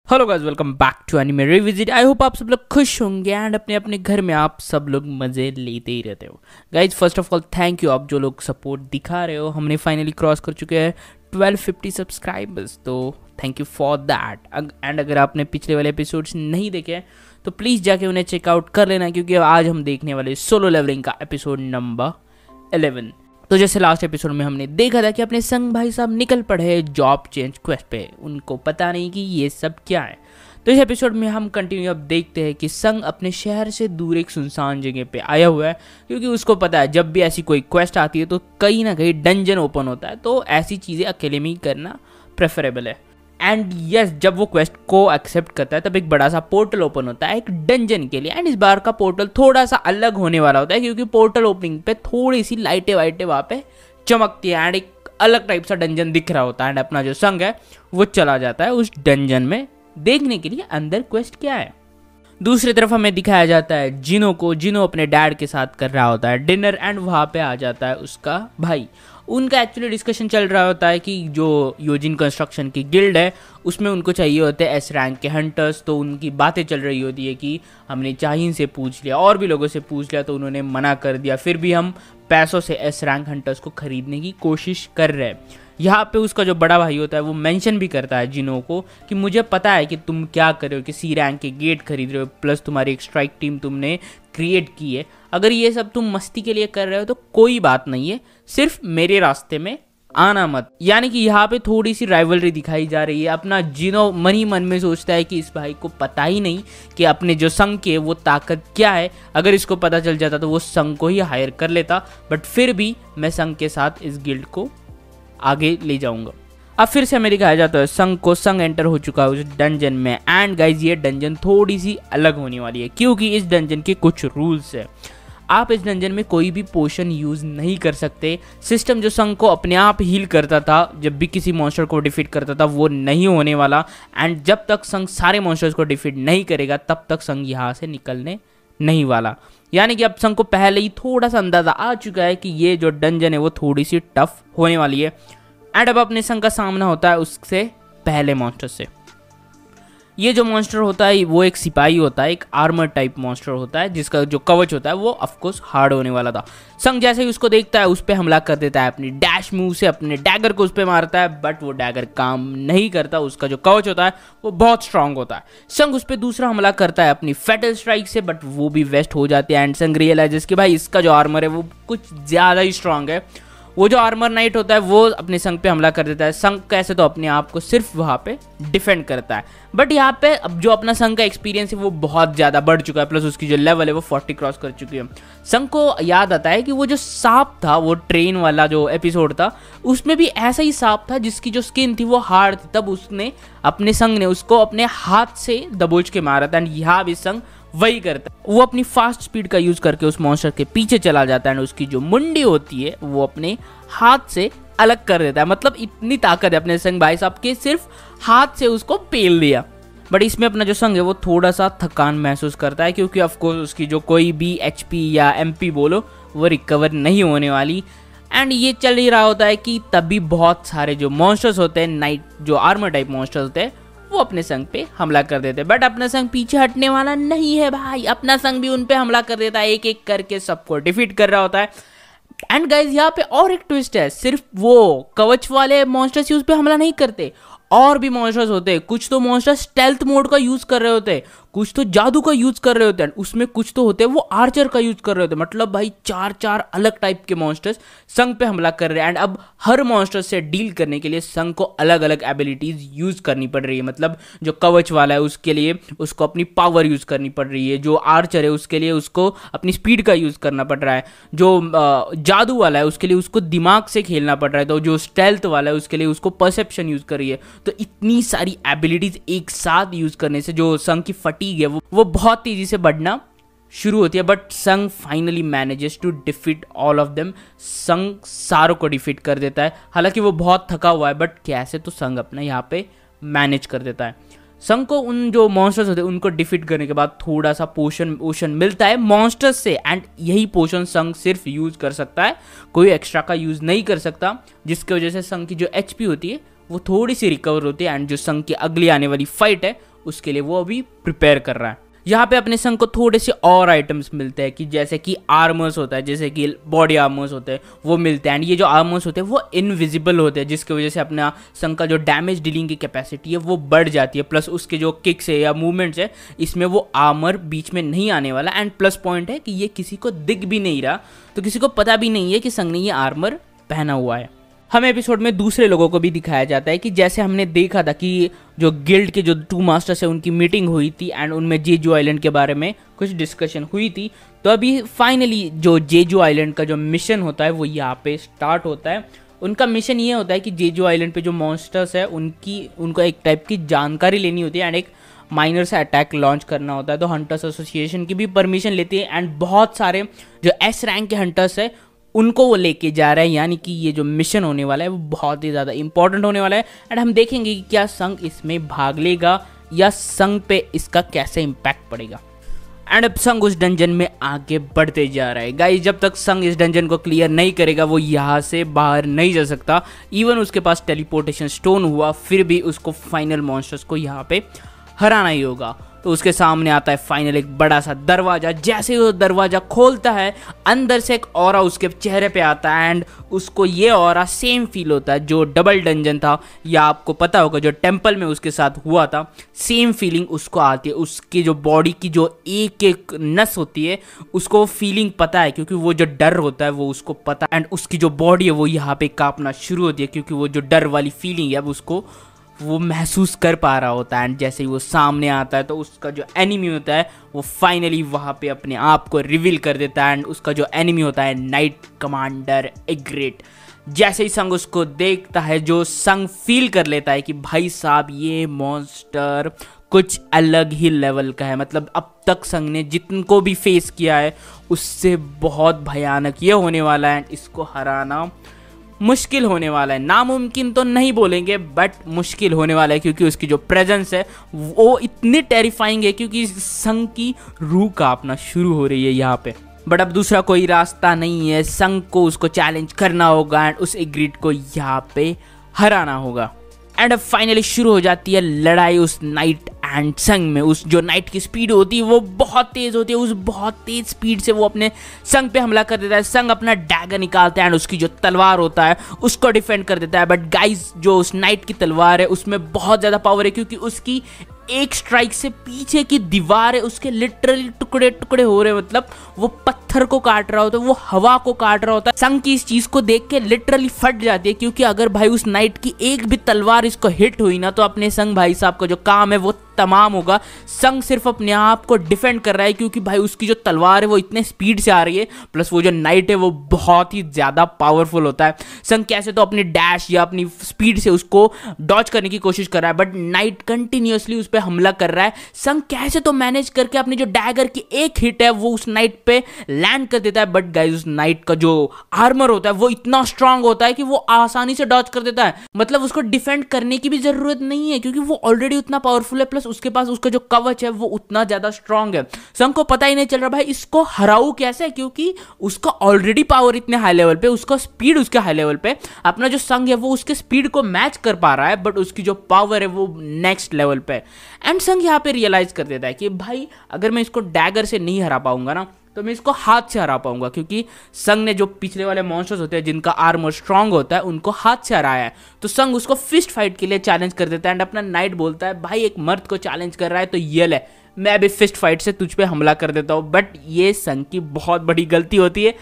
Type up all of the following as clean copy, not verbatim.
Hello guys, welcome back to anime revisit. I hope आप सब लोग खुश होंगे एंड अपने अपने घर में आप सब लोग मज़े लेते ही रहते हो। Guys first of all thank you, आप जो लोग सपोर्ट दिखा रहे हो। हमने फाइनली क्रॉस कर चुके हैं 1250 सब्सक्राइबर्स, तो thank you for that. And अगर आपने पिछले वाले एपिसोड्स नहीं देखे हैं तो प्लीज़ जाके उन्हें चेकआउट कर लेना, क्योंकि आज हम देखने वाले सोलो लेवलिंग का एपिसोड नंबर 11। तो जैसे लास्ट एपिसोड में हमने देखा था कि अपने संग भाई साहब निकल पड़े जॉब चेंज क्वेस्ट पे, उनको पता नहीं कि ये सब क्या है। तो इस एपिसोड में हम कंटिन्यू अब देखते हैं कि संग अपने शहर से दूर एक सुनसान जगह पे आया हुआ है, क्योंकि उसको पता है जब भी ऐसी कोई क्वेस्ट आती है तो कहीं ना कहीं डंजन ओपन होता है, तो ऐसी चीज़ें अकेले में ही करना प्रेफरेबल है। एंड यस, जब वो क्वेस्ट को एक्सेप्ट करता है तब एक बड़ा सा पोर्टल ओपन होता है एक डंजन के लिए। एंड इस बार का पोर्टल थोड़ा सा अलग होने वाला होता है, क्योंकि पोर्टल ओपनिंग पे थोड़ी सी लाइटें वाइटें वहाँ पे चमकती है एंड एक अलग टाइप सा डंजन दिख रहा होता है। एंड अपना जो संग है वो चला जाता है उस डंजन में देखने के लिए अंदर क्वेस्ट क्या है। दूसरी तरफ हमें दिखाया जाता है जिनो को। जिनो अपने डैड के साथ कर रहा होता है डिनर एंड वहाँ पे आ जाता है उसका भाई। उनका एक्चुअली डिस्कशन चल रहा होता है कि जो योजिन कंस्ट्रक्शन की गिल्ड है उसमें उनको चाहिए होते हैं एस रैंक के हंटर्स। तो उनकी बातें चल रही होती है कि हमने चाहिन से पूछ लिया और भी लोगों से पूछ लिया तो उन्होंने मना कर दिया, फिर भी हम पैसों से एस रैंक हंटर्स को खरीदने की कोशिश कर रहे हैं। यहाँ पे उसका जो बड़ा भाई होता है वो मेंशन भी करता है जिनो को कि मुझे पता है कि तुम क्या कर रहे हो, कि सी रैंक के गेट खरीद रहे हो, प्लस तुम्हारी एक स्ट्राइक टीम तुमने क्रिएट की है। अगर ये सब तुम मस्ती के लिए कर रहे हो तो कोई बात नहीं है, सिर्फ मेरे रास्ते में आना मत। यानी कि यहाँ पे थोड़ी सी राइवलरी दिखाई जा रही है। अपना जिनो मन ही मन में सोचता है कि इस भाई को पता ही नहीं कि अपने जो संघ के वो ताकत क्या है। अगर इसको पता चल जाता तो वो संघ को ही हायर कर लेता, बट फिर भी मैं संघ के साथ इस गिल्ड को आगे ले जाऊंगा। अब फिर से हमें दिखाया जाता है संघ को। संघ एंटर हो चुका है उस डंजन में। एंड गाइज ये डंजन थोड़ी सी अलग होने वाली है, क्योंकि इस डंजन के कुछ रूल्स है। आप इस डंजन में कोई भी पोशन यूज नहीं कर सकते। सिस्टम जो संघ को अपने आप हील करता था जब भी किसी मॉन्स्टर को डिफीट करता था वो नहीं होने वाला। एंड जब तक संघ सारे मॉन्स्टर्स को डिफीट नहीं करेगा तब तक संघ यहाँ से निकलने नहीं वाला। यानी कि अब संघ को पहले ही थोड़ा सा अंदाजा आ चुका है कि ये जो डंजन है वो थोड़ी सी टफ होने वाली है। एंड अब अपने संघ का सामना होता है उससे पहले मॉन्स्टर से। ये जो मॉन्स्टर होता है वो एक सिपाही होता है, एक आर्मर टाइप मॉन्स्टर होता है जिसका जो कवच होता है वो ऑफकोर्स हार्ड होने वाला था। संघ जैसे ही उसको देखता है उस पर हमला कर देता है अपनी डैश मूव से, अपने डैगर को उस पर मारता है, बट वो डैगर काम नहीं करता। उसका जो कवच होता है वो बहुत स्ट्रांग होता है। संघ उस पर दूसरा हमला करता है अपनी फेटल स्ट्राइक से, बट वो भी वेस्ट हो जाती है। एंड संघ रियलाइजेस कि भाई इसका जो आर्मर है वो कुछ ज़्यादा ही स्ट्रांग है। वो जो आर्मर नाइट होता है वो अपने संघ पे हमला कर देता है। संघ कैसे तो अपने आप को सिर्फ वहाँ पे डिफेंड करता है, बट यहाँ पे अब जो अपना संघ का एक्सपीरियंस है वो बहुत ज़्यादा बढ़ चुका है, प्लस उसकी जो लेवल है वो 40 क्रॉस कर चुकी है। संघ को याद आता है कि वो जो सांप था, वो ट्रेन वाला जो एपिसोड था उसमें भी ऐसा ही सांप था जिसकी जो स्किन थी वो हार्ड थी, तब उसने अपने संघ ने उसको अपने हाथ से दबोच के मारा था। एंड यहाँ भी संघ वही करता है। वो अपनी फास्ट स्पीड का यूज करके उस मॉन्स्टर के पीछे चला जाता है एंड उसकी जो मुंडी होती है वो अपने हाथ से अलग कर देता है। मतलब इतनी ताकत है अपने संग भाई साहब के, सिर्फ हाथ से उसको पेल दिया। बट इसमें अपना जो संग है वो थोड़ा सा थकान महसूस करता है, क्योंकि ऑफकोर्स उसकी जो कोई भी एचपी या एमपी बोलो वो रिकवर नहीं होने वाली। एंड ये चल ही रहा होता है कि तभी बहुत सारे जो मॉन्स्टर्स होते हैं, नाइट जो आर्मर टाइप मॉन्स्टर्स होते हैं, वो अपने संग पे हमला कर देते हैं। बट अपना संग पीछे हटने वाला नहीं है भाई। अपना संग भी उन पे हमला कर देता है, एक एक करके सबको डिफीट कर रहा होता है। एंड गाइज यहाँ पे और एक ट्विस्ट है, सिर्फ वो कवच वाले मॉन्स्टर्स ही उस पे हमला नहीं करते, और भी मॉन्स्टर्स होते हैं। कुछ तो मॉन्स्टर स्टेल्थ मोड का यूज कर रहे होते हैं, कुछ तो जादू का यूज कर रहे होते हैं, उसमें कुछ तो होते हैं वो आर्चर का यूज कर रहे होते हैं। मतलब भाई चार अलग टाइप के मॉन्स्टर्स संघ पे हमला कर रहे हैं। एंड अब हर मॉन्स्टर से डील करने के लिए संघ को अलग अलग एबिलिटीज यूज करनी पड़ रही है। मतलब जो कवच वाला है उसके लिए उसको अपनी पावर यूज करनी पड़ रही है, जो आर्चर है उसके लिए उसको अपनी स्पीड का यूज करना पड़ रहा है, जो जादू वाला है उसके लिए उसको दिमाग से खेलना पड़ रहा है, तो जो स्टेल्थ वाला है उसके लिए उसको परसेप्शन यूज कर रही है। तो इतनी सारी एबिलिटीज एक साथ यूज करने से जो संघ की फटीग है वो बहुत तेजी से बढ़ना शुरू होती है। But Sung finally manages to defeat all of them. Sung सारों को डिफीट कर देता है। हालांकि वो बहुत थका हुआ है, बट कैसे तो संघ अपना यहाँ पे मैनेज कर देता है। संघ को उन जो मॉन्स्टर्स होते हैं उनको डिफीट करने के बाद थोड़ा सा पोशन मिलता है मॉन्स्टर्स से। एंड यही पोशन संघ सिर्फ यूज कर सकता है, कोई एक्स्ट्रा का यूज नहीं कर सकता, जिसकी वजह से संघ की जो एचपी होती है वो थोड़ी सी रिकवर होती है एंड जो संग की अगली आने वाली फाइट है उसके लिए वो अभी प्रिपेयर कर रहा है। यहाँ पे अपने संग को थोड़े से और आइटम्स मिलते हैं कि जैसे कि आर्मर्स होता है, जैसे कि बॉडी आर्मर्स होते हैं वो मिलते हैं एंड ये जो आर्मर्स होते हैं वो इनविजिबल होते हैं, जिसकी वजह से अपना संग का जो डैमेज डीलिंग की कैपेसिटी है वो बढ़ जाती है। प्लस उसके जो किक्स है या मूवमेंट्स है इसमें वो आर्मर बीच में नहीं आने वाला एंड प्लस पॉइंट है कि ये किसी को दिख भी नहीं रहा, तो किसी को पता भी नहीं है कि संग ने ये आर्मर पहना हुआ है। हमें एपिसोड में दूसरे लोगों को भी दिखाया जाता है कि जैसे हमने देखा था कि जो गिल्ड के जो 2 मास्टर्स है उनकी मीटिंग हुई थी एंड उनमें जेजू आइलैंड के बारे में कुछ डिस्कशन हुई थी। तो अभी फाइनली जो जेजू आइलैंड का जो मिशन होता है वो यहाँ पे स्टार्ट होता है। उनका मिशन ये होता है कि जेजू आइलैंड पे जो मॉन्स्टर्स है उनको एक टाइप की जानकारी लेनी होती है एंड एक माइनर सा अटैक लॉन्च करना होता है। तो हंटर्स एसोसिएशन की भी परमिशन लेती है एंड बहुत सारे जो एस रैंक के हंटर्स है उनको वो लेके जा रहा है, यानी कि ये जो मिशन होने वाला है वो बहुत ही ज़्यादा इंपॉर्टेंट होने वाला है एंड हम देखेंगे कि क्या संग इसमें भाग लेगा या संग पे इसका कैसे इम्पैक्ट पड़ेगा। एंड अब संग उस डंजन में आगे बढ़ते जा रहा है। गाइस जब तक संग इस डंजन को क्लियर नहीं करेगा वो यहाँ से बाहर नहीं जा सकता। इवन उसके पास टेलीपोर्टेशन स्टोन हुआ फिर भी उसको फाइनल मॉन्स्टर्स को यहाँ पे हराना ही होगा। तो उसके सामने आता है फाइनल एक बड़ा सा दरवाजा। जैसे ही वो दरवाजा खोलता है अंदर से एक ऑरा उसके चेहरे पे आता है एंड उसको ये ऑरा सेम फील होता है जो डबल डंजन था या आपको पता होगा जो टेंपल में उसके साथ हुआ था, सेम फीलिंग उसको आती है। उसकी जो बॉडी की जो एक एक नस होती है उसको वो फीलिंग पता है, क्योंकि वो जो डर होता है वो उसको पता है एंड उसकी जो बॉडी है वो यहाँ पे कांपना शुरू होती है, क्योंकि वो जो डर वाली फीलिंग है उसको वो महसूस कर पा रहा होता है। एंड जैसे ही वो सामने आता है तो उसका जो एनिमी होता है वो फाइनली वहाँ पे अपने आप को रिवील कर देता है एंड उसका जो एनिमी होता है नाइट कमांडर एग्रेट। जैसे ही संग उसको देखता है जो संग फील कर लेता है कि भाई साहब ये मॉन्स्टर कुछ अलग ही लेवल का है, मतलब अब तक संग ने जिनको भी फेस किया है उससे बहुत भयानक ये होने वाला है। इसको हराना मुश्किल होने वाला है, नामुमकिन तो नहीं बोलेंगे बट मुश्किल होने वाला है, क्योंकि उसकी जो प्रेजेंस है वो इतनी टेरिफाइंग है क्योंकि संग की रूह कांपना शुरू हो रही है यहाँ पे। बट अब दूसरा कोई रास्ता नहीं है, संग को उसको चैलेंज करना होगा एंड उस एग्रीड को यहाँ पे हराना होगा। एंड अब फाइनली शुरू हो जाती है लड़ाई उस नाइट एंड संग में। उस जो नाइट की स्पीड होती है वो बहुत तेज़ होती है, उस बहुत तेज़ स्पीड से वो अपने संग पे हमला कर देता है। संग अपना डैगर निकालता है एंड उसकी जो तलवार होता है उसको डिफेंड कर देता है। बट गाइस जो उस नाइट की तलवार है उसमें बहुत ज़्यादा पावर है, क्योंकि उसकी एक स्ट्राइक से पीछे की दीवार है उसके लिटरली टुकड़े टुकड़े हो रहे, मतलब वो पत्थर को काट रहा होता है, वो हवा को काट रहा होता है। संग की इस चीज को देख के लिटरली फट जाती है, क्योंकि अगर भाई उस नाइट की एक भी तलवार इसको हिट हुई ना तो अपने संग भाई साहब का जो काम है वो तमाम होगा। संग सिर्फ अपने आप को डिफेंड कर रहा है, क्योंकि भाई उसकी जो तलवार है वो इतने स्पीड से आ रही है, प्लस वो जो नाइट है वो बहुत ही ज़्यादा पावरफुल होता है। संग कैसे तो अपनी डैश या अपनी स्पीड से उसको डॉच करने की कोशिश कर रहा है, बट नाइट कंटिन्यूसली उस पर हमला कर रहा है। संग कैसे तो मैनेज करके अपनी जो डैगर की एक हिट है वो उस नाइट पे लैंड कर देता है। बट गाइस उस नाइट का जो आर्मर होता है वो इतना स्ट्रांग होता है कि वो आसानी से डॉच कर देता है, मतलब उसको डिफेंड करने की भी जरूरत नहीं है, क्योंकि वो ऑलरेडी उतना पावरफुल है, प्लस उसके पास उसका जो कवच है वो उतना ज्यादा स्ट्रांग है। संग को पता ही नहीं चल रहा भाई इसको हराऊं कैसे, क्योंकि उसका ऑलरेडी पावर इतने हाई लेवल पे, उसका स्पीड उसके हाई लेवल पे, अपना जो संग है वो उसके स्पीड को मैच कर पा रहा है, बट उसकी जो पावर है वो नेक्स्ट लेवल पे। एंड संग यहाँ पे रियलाइज कर देता है कि भाई अगर मैं इसको डैगर से नहीं हरा पाऊंगा ना तो मैं इसको हाथ से हरा पाऊंगा, क्योंकि संग ने जो पिछले वाले मॉन्स्टर्स होते हैं जिनका आर्मर स्ट्रांग होता है उनको हाथ से हराया है। तो संग उसको फिस्ट फाइट के लिए चैलेंज कर देता है एंड अपना नाइट बोलता है भाई एक मर्द को चैलेंज कर रहा है तो ये ले मैं अभी फिस्ट फाइट से तुझ पे हमला कर देता हूँ। बट ये संग की बहुत बड़ी गलती होती है,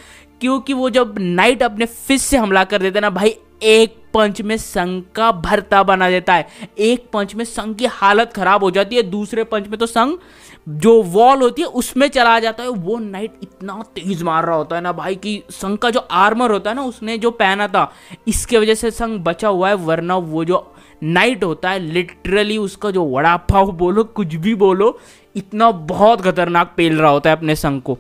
क्योंकि वो जब नाइट अपने फिस्ट से हमला कर देता है ना भाई, एक पंच में संग का भरता बना देता है। एक पंच में संग की हालत खराब हो जाती है, दूसरे पंच में तो संग जो वॉल होती है उसमें चला जाता है। वो नाइट इतना तेज मार रहा होता है ना भाई कि संग का जो आर्मर होता है ना उसने जो पहना था इसके वजह से संग बचा हुआ है, वरना वो जो नाइट होता है लिटरली उसका जो वड़ा पाव बोलो कुछ भी बोलो इतना बहुत खतरनाक पेल रहा होता है अपने संग को।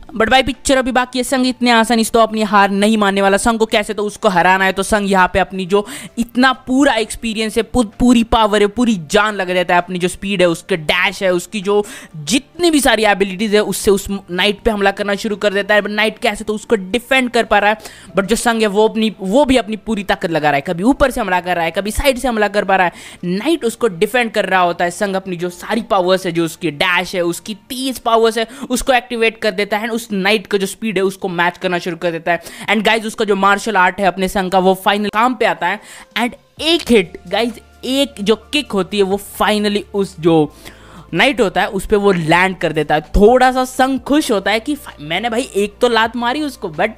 बट भाई पिक्चर अभी बाकी है। संग इतने आसानी से तो अपनी हार नहीं मानने वाला। संग को कैसे तो उसको हराना है, तो संग यहाँ पे अपनी जो इतना पूरा एक्सपीरियंस है, पूरी पावर है, पूरी जान लगा देता है। अपनी जो स्पीड है, उसके डैश है, उसकी जो जितनी भी सारी एबिलिटीज है, उससे उस नाइट पे हमला करना शुरू कर देता है। बट नाइट कैसे तो उसको डिफेंड कर पा रहा है। बट जो संग है वो भी अपनी पूरी ताकत लगा रहा है, कभी ऊपर से हमला कर रहा है, कभी साइड से हमला कर पा रहा है। नाइट उसको डिफेंड कर रहा होता है। संग अपनी जो सारी पावर्स है, जो उसकी डैश है, उसकी 30 पावर्स है, उसको एक्टिवेट कर देता है। उस नाइट का जो स्पीड है उसको मैच करना शुरू कर देता है। एंड गाइज उसका जो मार्शल आर्ट है अपने संग का, वो फाइनल काम पे आता है। एंड एक हिट गाइज, एक जो किक होती है, वो फाइनली उस जो नाइट होता है उस पर वो लैंड कर देता है। थोड़ा सा संग खुश होता है कि मैंने भाई एक तो लात मारी उसको, बट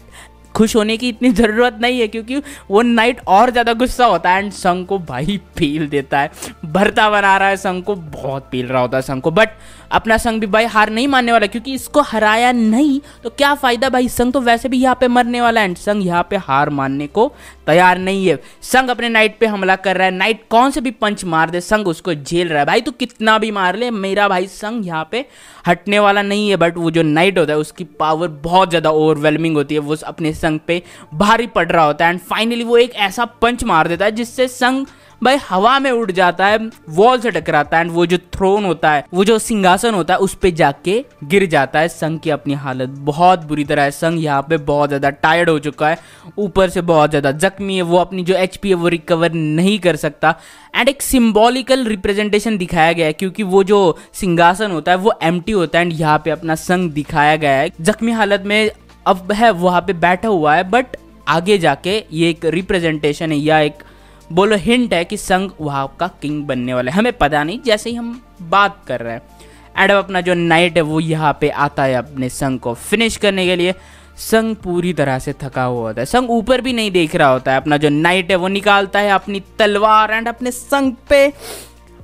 खुश होने की इतनी ज़रूरत नहीं है, क्योंकि वो नाइट और ज़्यादा गुस्सा होता है। एंड संग को भाई पील देता है, भरता बना रहा है संग को, बहुत पील रहा होता है संग को। बट अपना संग भी भाई हार नहीं मानने वाला, क्योंकि इसको हराया नहीं तो क्या फ़ायदा भाई। संग तो वैसे भी यहाँ पे मरने वाला है। एंड संग यहाँ पे हार मानने को तैयार नहीं है। संग अपने नाइट पे हमला कर रहा है। नाइट कौन से भी पंच मार दे, संग उसको झेल रहा है। भाई तो कितना भी मार ले, मेरा भाई संग यहाँ पे हटने वाला नहीं है। बट वो जो नाइट होता है उसकी पावर बहुत ज़्यादा ओवरवेलमिंग होती है, वो अपने संग पे भारी पड़ रहा होता है। एंड फाइनली वो एक ऐसा पंच मार देता है जिससे संग भाई हवा में उड़ जाता है, वॉल से टकराता है। एंड वो जो थ्रोन होता है, वो जो सिंहासन होता है, उस पे जाके गिर जाता है। संग की अपनी हालत बहुत बुरी तरह है। संग यहाँ पे बहुत ज़्यादा टायर्ड हो चुका है, ऊपर से बहुत ज़्यादा जख्मी है। वो अपनी जो HP है वो रिकवर नहीं कर सकता। एंड एक सिंबॉलिकल रिप्रेजेंटेशन दिखाया गया है, क्योंकि वो जो सिंहासन होता है वो एम्प्टी होता है। एंड यहाँ पे अपना संग दिखाया गया है जख्मी हालत में, अब है वहाँ पे बैठा हुआ है। बट आगे जाके ये एक रिप्रेजेंटेशन है या एक बोलो हिंट है कि संग वहाँ का किंग बनने वाला है। हमें पता नहीं, जैसे ही हम बात कर रहे हैं। एंड अब अपना जो नाइट है वो यहाँ पे आता है अपने संग को फिनिश करने के लिए। संग पूरी तरह से थका हुआ होता है, संग ऊपर भी नहीं देख रहा होता है। अपना जो नाइट है वो निकालता है अपनी तलवार एंड अपने संग पे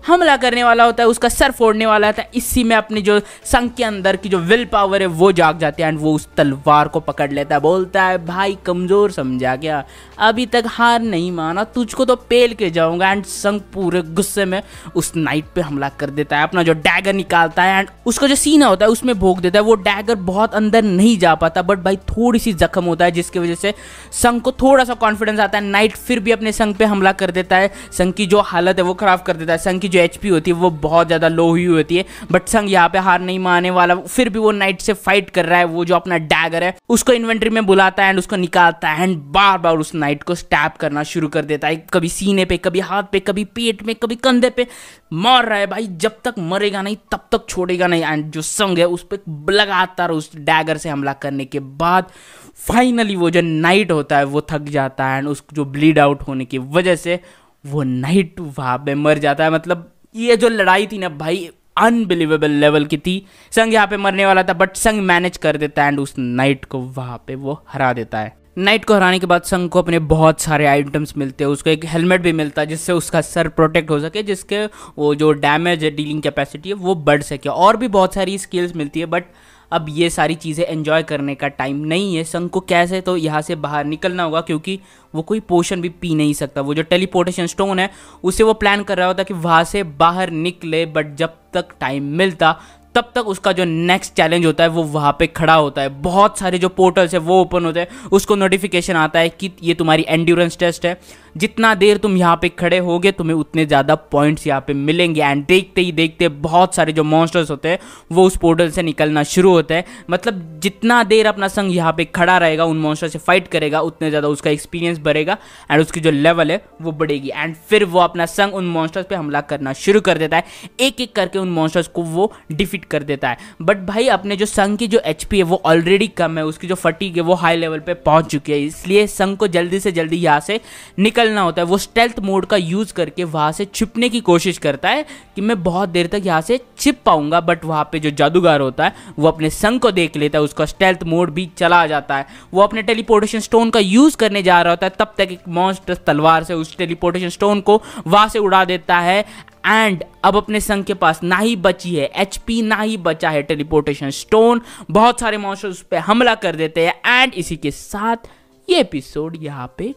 हमला करने वाला होता है, उसका सर फोड़ने वाला था। इसी में अपनी जो संग के अंदर की जो विल पावर है वो जाग जाती है। एंड वो उस तलवार को पकड़ लेता है, बोलता है भाई कमज़ोर समझा क्या, अभी तक हार नहीं माना, तुझको तो पेल के जाऊंगा। एंड संग पूरे गुस्से में उस नाइट पे हमला कर देता है, अपना जो डैगर निकालता है एंड उसका जो सीना होता है उसमें भोंक देता है। वो डैगर बहुत अंदर नहीं जा पाता, बट भाई थोड़ी सी जख्म होता है, जिसकी वजह से संग को थोड़ा सा कॉन्फिडेंस आता है। नाइट फिर भी अपने संग पे हमला कर देता है, संग की जो हालत है वो खराब कर देता है। संग की जो HP होती है वो बहुत ज़्यादा लो हुई होती है। बट संग यहाँ पे हार नहीं मानने वाला, फिर भी वो नाइट से फाइट कर रहा है। वो जो अपना डैगर है उसको इन्वेंट्री में बुलाता है एंड उसको निकालता है एंड बार बार उस नाइट को स्टैब करना शुरू कर देता है। कभी सीने पे, कभी हाथ पे, कभी पेट में, कभी कंधे पे मार रहा है भाई। जब तक मरेगा नहीं तब तक छोड़ेगा नहीं। एंड जो संग है उस पर लगातार उस डैगर से हमला करने के बाद फाइनली वो जो नाइट होता है वो थक जाता है एंड उसको जो ब्लीड आउट होने की वजह से वो नाइट वहाँ पे मर जाता है। मतलब ये जो लड़ाई थी ना भाई, अनबिलीवेबल लेवल की थी। संग यहाँ पे मरने वाला था, बट संग मैनेज कर देता है एंड उस नाइट को वहाँ पे वो हरा देता है। नाइट को हराने के बाद संग को अपने बहुत सारे आइटम्स मिलते हैं। उसको एक हेलमेट भी मिलता है जिससे उसका सर प्रोटेक्ट हो सके, जिसके वो जो डैमेज है, डीलिंग कैपेसिटी है, वो बढ़ सके। और भी बहुत सारी स्किल्स मिलती है, बट अब ये सारी चीज़ें एंजॉय करने का टाइम नहीं है। संग को कैसे तो यहाँ से बाहर निकलना होगा, क्योंकि वो कोई पोशन भी पी नहीं सकता। वो जो टेलीपोर्टेशन स्टोन है उसे वो प्लान कर रहा होता कि वहाँ से बाहर निकले, बट जब तक टाइम मिलता तब तक उसका जो नेक्स्ट चैलेंज होता है वो वहाँ पे खड़ा होता है। बहुत सारे जो पोर्टल्स है वो ओपन होते हैं, उसको नोटिफिकेशन आता है कि ये तुम्हारी एंड्योरेंस टेस्ट है, जितना देर तुम यहाँ पे खड़े होगे तुम्हें उतने ज़्यादा पॉइंट्स यहाँ पे मिलेंगे। एंड देखते ही देखते बहुत सारे जो मॉन्स्टर्स होते हैं वो उस पोर्टल से निकलना शुरू होते हैं। मतलब जितना देर अपना संग यहाँ पे खड़ा रहेगा, उन मॉन्स्टर से फाइट करेगा, उतने ज़्यादा उसका एक्सपीरियंस बढ़ेगा एंड उसकी जो लेवल है वो बढ़ेगी। एंड फिर वो अपना संग उन मॉन्स्टर्स पे हमला करना शुरू कर देता है, एक एक करके उन मॉन्स्टर्स को वो डिफीट कर देता है। बट भाई अपने जो संग की जो HP है वो ऑलरेडी कम है, उसकी जो फटीग है वो हाई लेवल पे पहुंच चुकी है। इसलिए संग को जल्दी से जल्दी यहाँ से निकलना होता है। वो स्टेल्थ मोड का यूज करके वहां से छिपने की कोशिश करता है कि मैं बहुत देर तक यहाँ से छिप पाऊंगा। बट वहां पे जो जादूगर होता है वो अपने संग को देख लेता है, उसका स्टेल्थ मोड भी चला जाता है। वो अपने टेलीपोर्टेशन स्टोन का यूज करने जा रहा होता है, तब तक एक मॉन्स्टर तलवार से उस टेलीपोर्टेशन स्टोन को वहां से उड़ा देता है। एंड अब अपने संग के पास ना ही बची है HP, ना ही बचा है टेलीपोर्टेशन स्टोन। बहुत सारे मॉन्स्टर उस पर हमला कर देते हैं एंड इसी के साथ ये एपिसोड यहाँ पे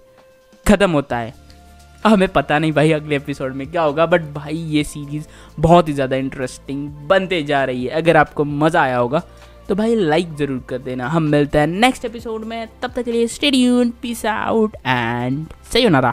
खत्म होता है। हमें पता नहीं भाई अगले एपिसोड में क्या होगा, बट भाई ये सीरीज़ बहुत ही ज़्यादा इंटरेस्टिंग बनते जा रही है। अगर आपको मज़ा आया होगा तो भाई लाइक ज़रूर कर देना। हम मिलते हैं नेक्स्ट एपिसोड में, तब तक के लिए stay tuned, peace out and sayonara।